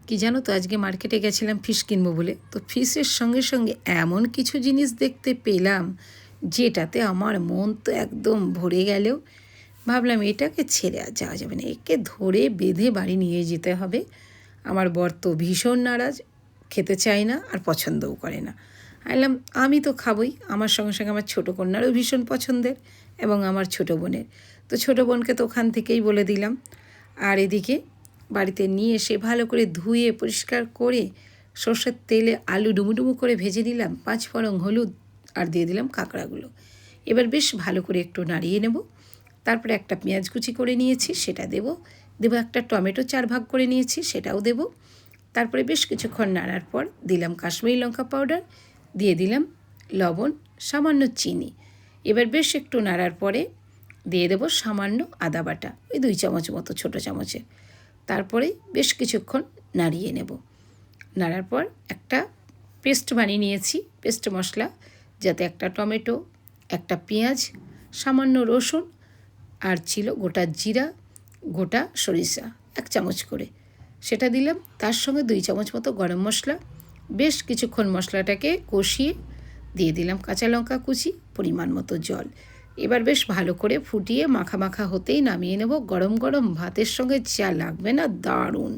কি জানো তো, আজকে মার্কেটে গেছিলাম ফিশ কিনবো বলে। তো ফিশের সঙ্গে সঙ্গে এমন কিছু জিনিস দেখতে পেলাম যেটাতে আমার মন তো একদম ভরে গেল। ভাবলাম এটাকে ছেড়ে আর যাওয়া যাবে না, একে ধরে বেঁধে বাড়ি নিয়ে যেতে হবে। আমার বর তো ভীষণ নারাজ, খেতে চায় না আর পছন্দও করে না। বললাম আমি তো খাবই, আমার সঙ্গে সঙ্গে আমার ছোটো কন্যারও ভীষণ পছন্দের এবং আমার ছোটো বোনের। তো ছোটো বোনকে তো ওখান থেকেই বলে দিলাম। আর এদিকে বাড়িতে নিয়ে এসে ভালো করে ধুয়ে পরিষ্কার করে সর্ষের তেলে আলু ডুমুডুমু করে ভেজে নিলাম, 5 ফোড়ন, হলুদ আর দিয়ে দিলাম কাঁকড়াগুলো। এবার বেশ ভালো করে একটু নাড়িয়ে নেব। তারপরে একটা পেঁয়াজ কুচি করে নিয়েছি, সেটা দেব। একটা টমেটো 4 ভাগ করে নিয়েছি, সেটাও দেব। তারপরে বেশ কিছুক্ষণ নাড়ার পর দিলাম কাশ্মীরি লঙ্কা পাউডার, দিয়ে দিলাম লবণ, সামান্য চিনি। এবার বেশ একটু নাড়ার পরে দিয়ে দেব সামান্য আদা বাটা, ওই 2 চামচ মতো, ছোটো চামচে। তারপরে বেশ কিছুক্ষণ নাড়িয়ে নেব। নাড়ার পর একটা পেস্ট বানিয়ে নিয়েছি, পেস্ট মশলা, যাতে একটা টমেটো, একটা পেঁয়াজ, সামান্য রসুন আর ছিল গোটা জিরা, গোটা সরিষা 1 চামচ করে, সেটা দিলাম। তার সঙ্গে 2 চামচ মতো গরম মশলা। বেশ কিছুক্ষণ মশলাটাকে কষিয়ে দিয়ে দিলাম কাঁচা লঙ্কা কুচি, পরিমাণ মতো জল। এবার বেশ ভালো করে ফুটিয়ে মাখা মাখা হতেই নামিয়ে নেব। গরম গরম ভাতের সঙ্গে যা লাগবে না, দারুণ।